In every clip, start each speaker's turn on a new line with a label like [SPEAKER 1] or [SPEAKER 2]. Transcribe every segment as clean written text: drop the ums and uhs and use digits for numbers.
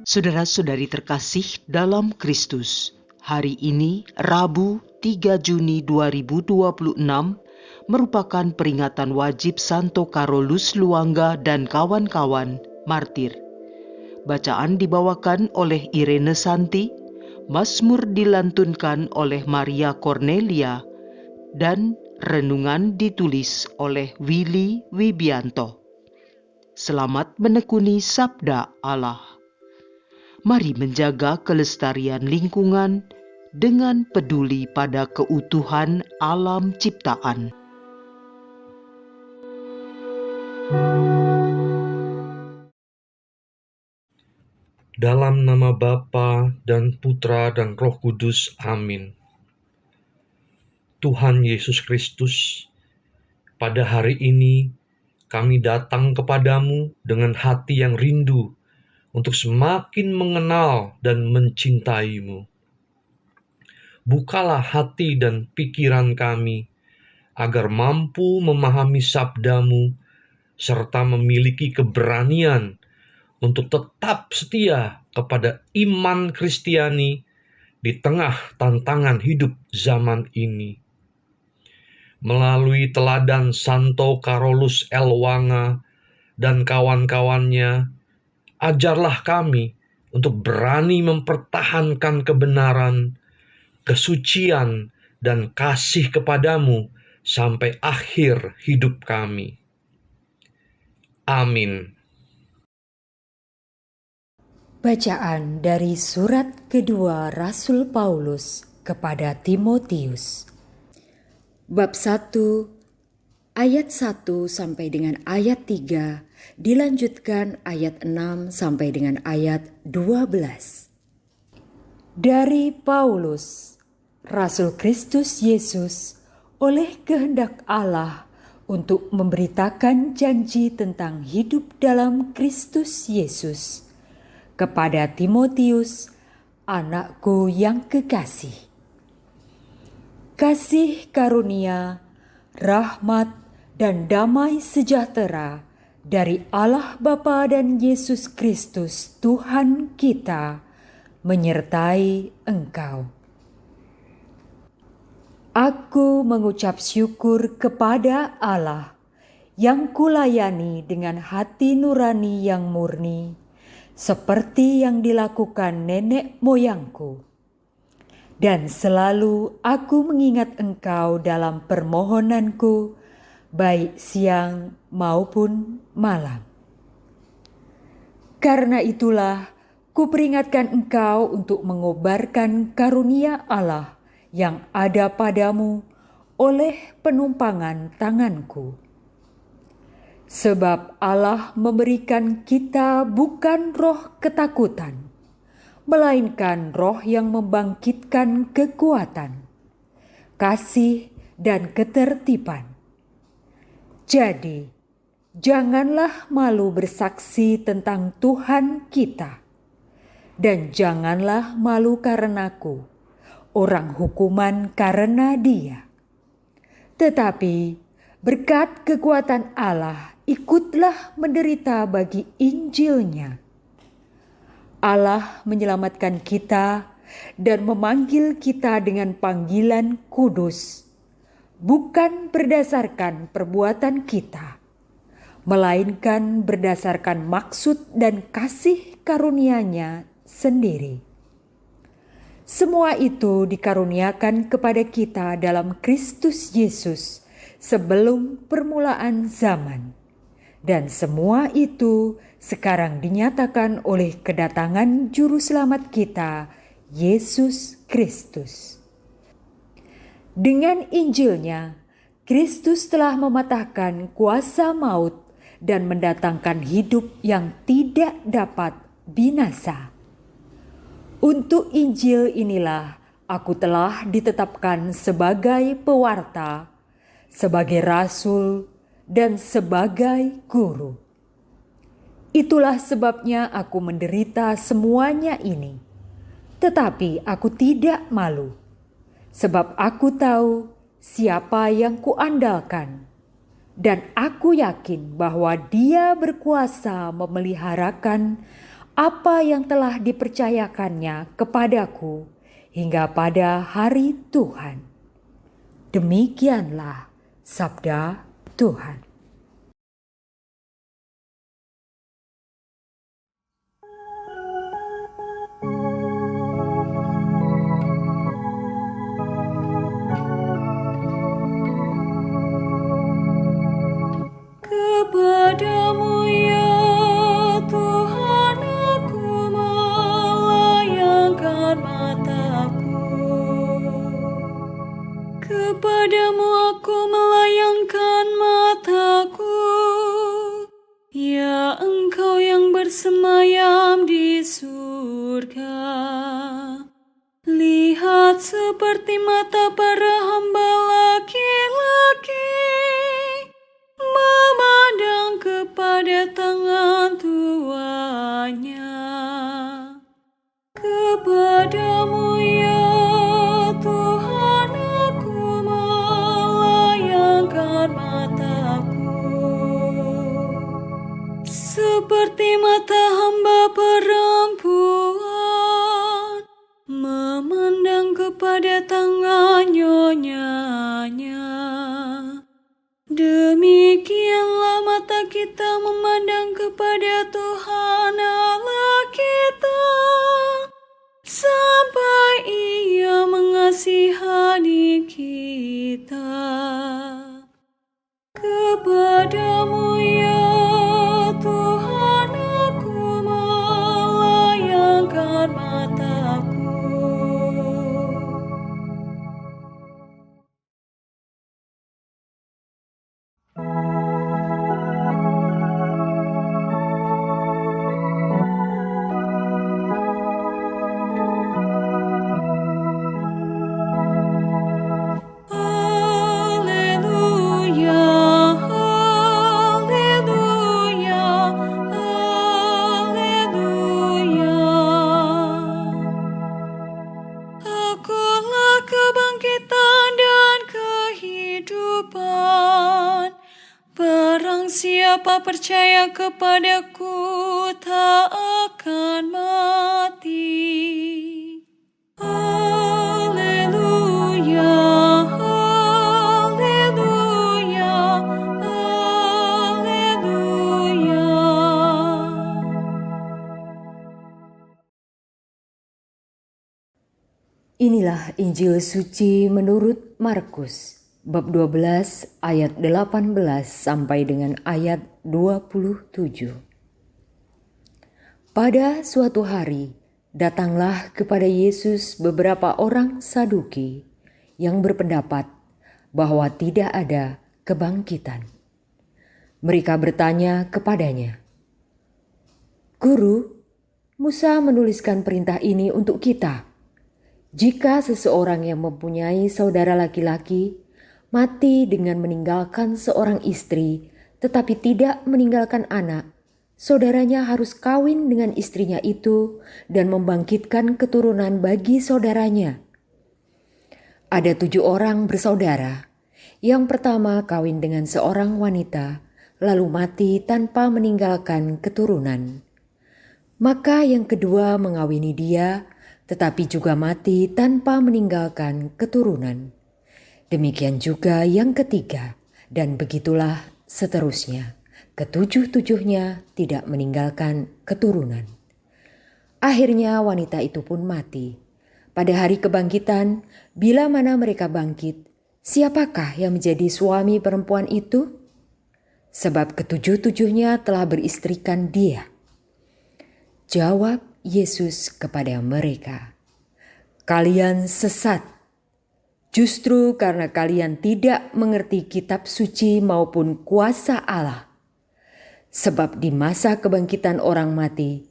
[SPEAKER 1] Saudara-saudari terkasih dalam Kristus, hari ini Rabu 3 Juni 2026 merupakan peringatan wajib Santo Carolus Luangga dan kawan-kawan martir. Bacaan dibawakan oleh Irene Santi, Mazmur dilantunkan oleh Maria Cornelia, dan renungan ditulis oleh Willy Wibianto. Selamat menekuni Sabda Allah. Mari menjaga kelestarian lingkungan dengan peduli pada keutuhan alam ciptaan.
[SPEAKER 2] Dalam nama Bapa dan Putra dan Roh Kudus. Amin. Tuhan Yesus Kristus, pada hari ini kami datang kepadamu dengan hati yang rindu untuk semakin mengenal dan mencintaimu. Bukalah hati dan pikiran kami agar mampu memahami sabdamu serta memiliki keberanian untuk tetap setia kepada iman Kristiani di tengah tantangan hidup zaman ini. Melalui teladan Santo Carolus Luangga dan kawan-kawannya, ajarlah kami untuk berani mempertahankan kebenaran, kesucian, dan kasih kepadamu sampai akhir hidup kami. Amin.
[SPEAKER 3] Bacaan dari surat kedua Rasul Paulus kepada Timotius. Bab 1 ayat 1 sampai dengan ayat 3, dilanjutkan ayat 6 sampai dengan ayat 12. Dari Paulus, Rasul Kristus Yesus, oleh kehendak Allah untuk memberitakan janji tentang hidup dalam Kristus Yesus, kepada Timotius, anakku yang kekasih. Kasih karunia, rahmat, dan damai sejahtera dari Allah Bapa dan Yesus Kristus Tuhan kita menyertai engkau. Aku mengucap syukur kepada Allah yang kulayani dengan hati nurani yang murni, seperti yang dilakukan nenek moyangku. Dan selalu aku mengingat engkau dalam permohonanku, baik siang maupun malam. Karena itulah kuperingatkan engkau untuk mengobarkan karunia Allah yang ada padamu oleh penumpangan tanganku. Sebab Allah memberikan kita bukan roh ketakutan, melainkan roh yang membangkitkan kekuatan, kasih, dan ketertiban. Jadi, janganlah malu bersaksi tentang Tuhan kita, dan janganlah malu karenaku, orang hukuman karena Dia. Tetapi berkat kekuatan Allah, ikutlah menderita bagi Injil-Nya. Allah menyelamatkan kita dan memanggil kita dengan panggilan kudus, bukan berdasarkan perbuatan kita, melainkan berdasarkan maksud dan kasih karunia-Nya sendiri. Semua itu dikaruniakan kepada kita dalam Kristus Yesus sebelum permulaan zaman. Dan semua itu sekarang dinyatakan oleh kedatangan Juru Selamat kita, Yesus Kristus. Dengan Injil-Nya, Kristus telah mematahkan kuasa maut dan mendatangkan hidup yang tidak dapat binasa. Untuk Injil inilah aku telah ditetapkan sebagai pewarta, sebagai rasul, dan sebagai guru. Itulah sebabnya aku menderita semuanya ini. Tetapi aku tidak malu, sebab aku tahu siapa yang kuandalkan, dan aku yakin bahwa Dia berkuasa memeliharakan apa yang telah dipercayakannya kepadaku hingga pada hari Tuhan. Demikianlah sabda Tuhan. Kepadamu ya Tuhan aku melayangkan mataku. Kepadamu aku melayangkan mataku. Ya Engkau yang bersemayam di surga. Lihat seperti mata para hamba laki-laki memandang kepada tangan tuanya. Kepadamu ya Tuhan aku melayangkan mataku. Seperti mata hamba perempuan memandang kepada tangan nyonyanya. Demikianlah mata kita memandang kepada Tuhan Allah kita, sampai Ia mengasihani kita. Kepadamu ya Tuhan aku melayangkan mataku. Akulah kebangkitan dan kehidupan. Barang siapa percaya kepadaku tak akan mati. Haleluya, haleluya, haleluya. Inilah Injil suci menurut Markus, bab 12 ayat 18 sampai dengan ayat 27. Pada suatu hari, datanglah kepada Yesus beberapa orang Saduki yang berpendapat bahwa tidak ada kebangkitan. Mereka bertanya kepadanya, "Guru, Musa menuliskan perintah ini untuk kita. Jika seseorang yang mempunyai saudara laki-laki mati dengan meninggalkan seorang istri tetapi tidak meninggalkan anak, saudaranya harus kawin dengan istrinya itu dan membangkitkan keturunan bagi saudaranya. Ada 7 orang bersaudara. Yang pertama kawin dengan seorang wanita, lalu mati tanpa meninggalkan keturunan. Maka yang kedua mengawini dia, tetapi juga mati tanpa meninggalkan keturunan. Demikian juga yang ketiga, dan begitulah seterusnya. Ketujuh-tujuhnya tidak meninggalkan keturunan. Akhirnya wanita itu pun mati. Pada hari kebangkitan, bila mana mereka bangkit, siapakah yang menjadi suami perempuan itu? Sebab ketujuh-tujuhnya telah beristrikan dia." Jawab Yesus kepada mereka, "Kalian sesat, justru karena kalian tidak mengerti kitab suci maupun kuasa Allah. Sebab di masa kebangkitan orang mati,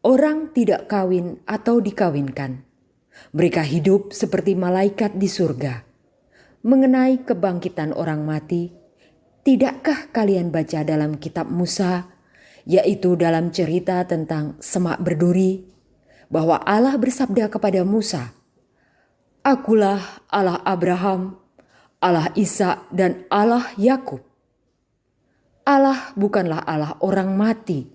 [SPEAKER 3] orang tidak kawin atau dikawinkan. Mereka hidup seperti malaikat di surga. Mengenai kebangkitan orang mati, tidakkah kalian baca dalam kitab Musa, yaitu dalam cerita tentang semak berduri, bahwa Allah bersabda kepada Musa, 'Akulah Allah Abraham, Allah Ishak dan Allah Yakub.' Allah bukanlah Allah orang mati,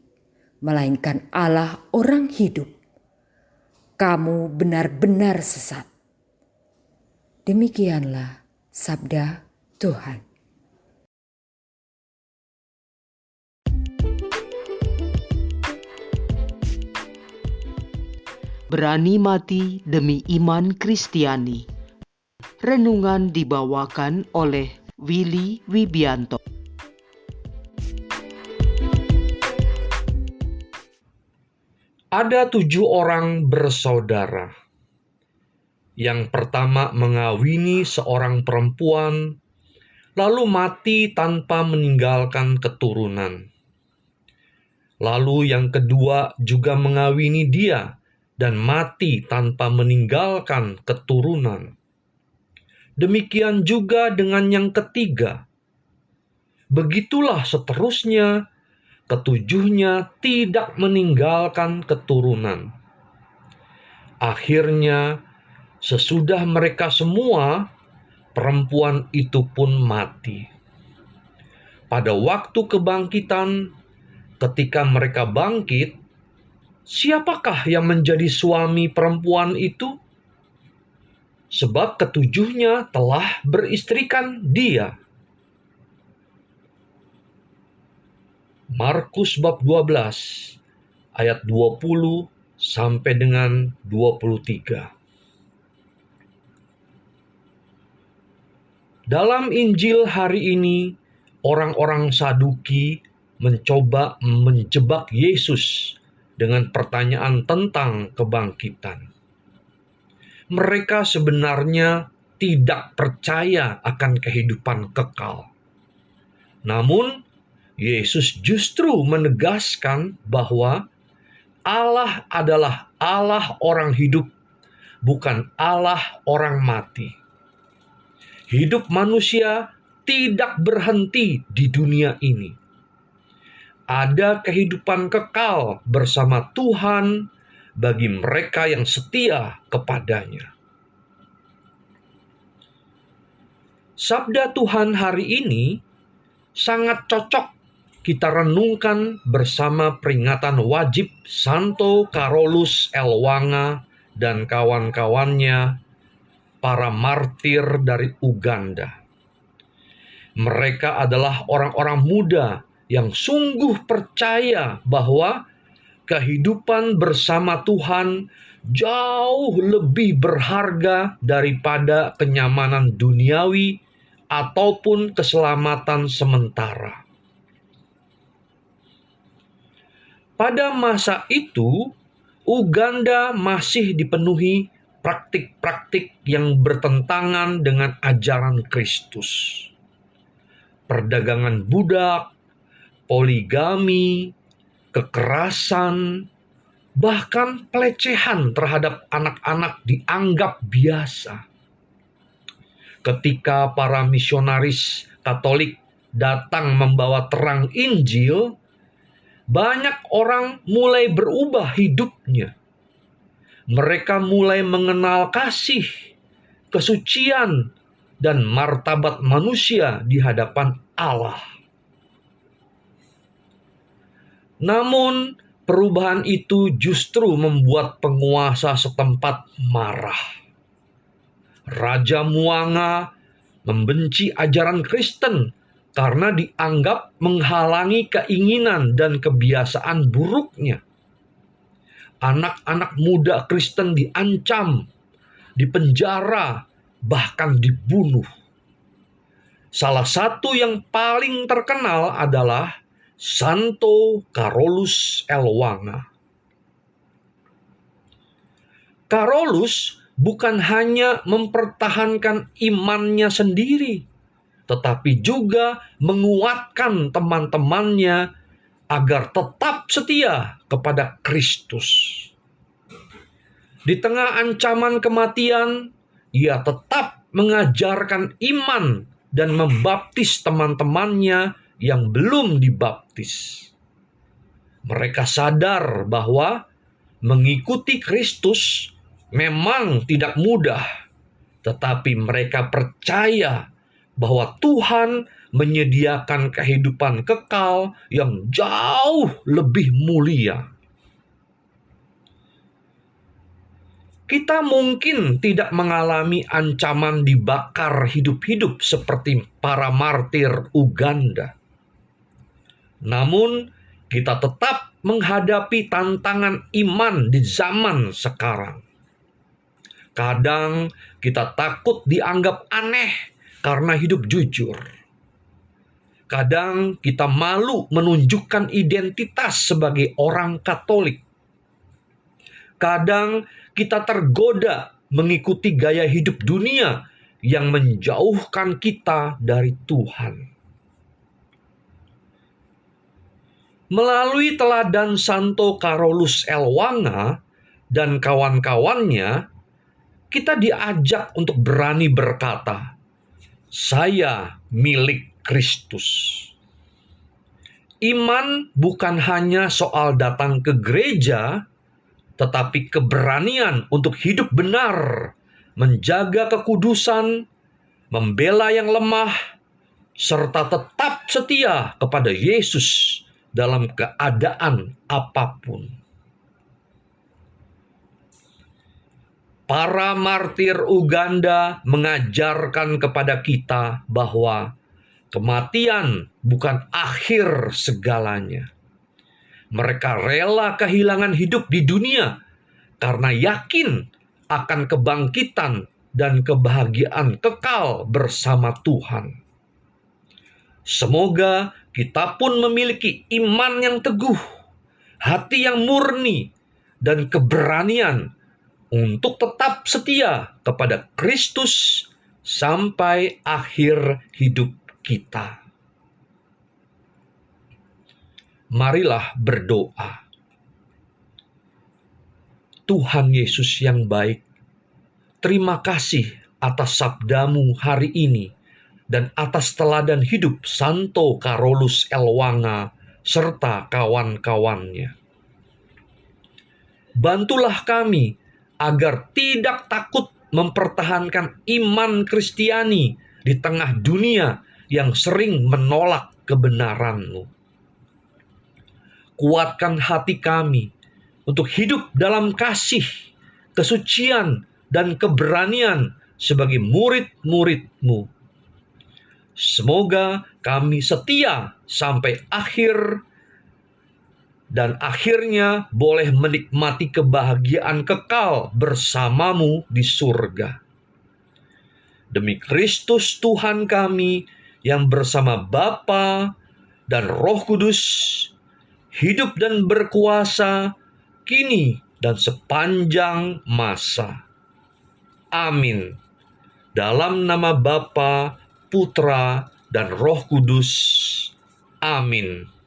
[SPEAKER 3] melainkan Allah orang hidup, kamu benar-benar sesat. Demikianlah sabda Tuhan.
[SPEAKER 1] Berani mati demi iman Kristiani. Renungan dibawakan oleh Willy Wibianto.
[SPEAKER 2] Ada 7 orang bersaudara. Yang pertama mengawini seorang perempuan, lalu mati tanpa meninggalkan keturunan. Lalu yang kedua juga mengawini dia, dan mati tanpa meninggalkan keturunan. Demikian juga dengan yang ketiga. Begitulah seterusnya, ketujuhnya tidak meninggalkan keturunan. Akhirnya, sesudah mereka semua, perempuan itu pun mati. Pada waktu kebangkitan, ketika mereka bangkit, siapakah yang menjadi suami perempuan itu? Sebab ketujuhnya telah beristrikan dia. Markus bab 12 ayat 20 sampai dengan 23. Dalam Injil hari ini, orang-orang Saduki mencoba menjebak Yesus dengan pertanyaan tentang kebangkitan. Mereka sebenarnya tidak percaya akan kehidupan kekal. Namun, Yesus justru menegaskan bahwa Allah adalah Allah orang hidup, bukan Allah orang mati. Hidup manusia tidak berhenti di dunia ini. Ada kehidupan kekal bersama Tuhan bagi mereka yang setia kepadanya. Sabda Tuhan hari ini sangat cocok kita renungkan bersama peringatan wajib Santo Carolus Elwanga dan kawan-kawannya, para martir dari Uganda. Mereka adalah orang-orang muda yang sungguh percaya bahwa kehidupan bersama Tuhan jauh lebih berharga daripada kenyamanan duniawi ataupun keselamatan sementara. Pada masa itu, Uganda masih dipenuhi praktik-praktik yang bertentangan dengan ajaran Kristus. Perdagangan budak, poligami, kekerasan, bahkan pelecehan terhadap anak-anak dianggap biasa. Ketika para misionaris Katolik datang membawa terang Injil, banyak orang mulai berubah hidupnya. Mereka mulai mengenal kasih, kesucian, dan martabat manusia di hadapan Allah. Namun, perubahan itu justru membuat penguasa setempat marah. Raja Muanga membenci ajaran Kristen karena dianggap menghalangi keinginan dan kebiasaan buruknya. Anak-anak muda Kristen diancam, dipenjara, bahkan dibunuh. Salah satu yang paling terkenal adalah Santo Carolus Elwanga. Carolus bukan hanya mempertahankan imannya sendiri, tetapi juga menguatkan teman-temannya agar tetap setia kepada Kristus. Di tengah ancaman kematian, ia tetap mengajarkan iman dan membaptis teman-temannya yang belum dibaptis. Mereka sadar bahwa mengikuti Kristus memang tidak mudah, tetapi mereka percaya bahwa Tuhan menyediakan kehidupan kekal yang jauh lebih mulia. Kita mungkin tidak mengalami ancaman dibakar hidup-hidup seperti para martir Uganda. Namun, kita tetap menghadapi tantangan iman di zaman sekarang. Kadang kita takut dianggap aneh karena hidup jujur. Kadang kita malu menunjukkan identitas sebagai orang Katolik. Kadang kita tergoda mengikuti gaya hidup dunia yang menjauhkan kita dari Tuhan. Melalui teladan Santo Carolus Elwanga dan kawan-kawannya, kita diajak untuk berani berkata, "Saya milik Kristus." Iman bukan hanya soal datang ke gereja, tetapi keberanian untuk hidup benar, menjaga kekudusan, membela yang lemah, serta tetap setia kepada Yesus dalam keadaan apapun. Para martir Uganda mengajarkan kepada kita bahwa kematian bukan akhir segalanya. Mereka rela kehilangan hidup di dunia karena yakin akan kebangkitan dan kebahagiaan kekal bersama Tuhan. Semoga kita pun memiliki iman yang teguh, hati yang murni, dan keberanian untuk tetap setia kepada Kristus sampai akhir hidup kita. Marilah berdoa. Tuhan Yesus yang baik, terima kasih atas sabdamu hari ini dan atas teladan hidup Santo Carolus Elwanga serta kawan-kawannya. Bantulah kami agar tidak takut mempertahankan iman Kristiani di tengah dunia yang sering menolak kebenaran-Mu. Kuatkan hati kami untuk hidup dalam kasih, kesucian, dan keberanian sebagai murid-murid-Mu. Semoga kami setia sampai akhir dan akhirnya boleh menikmati kebahagiaan kekal bersama-Mu di surga. Demi Kristus Tuhan kami yang bersama Bapa dan Roh Kudus, hidup dan berkuasa, kini dan sepanjang masa. Amin. Dalam nama Bapa, Putra, dan Roh Kudus. Amin.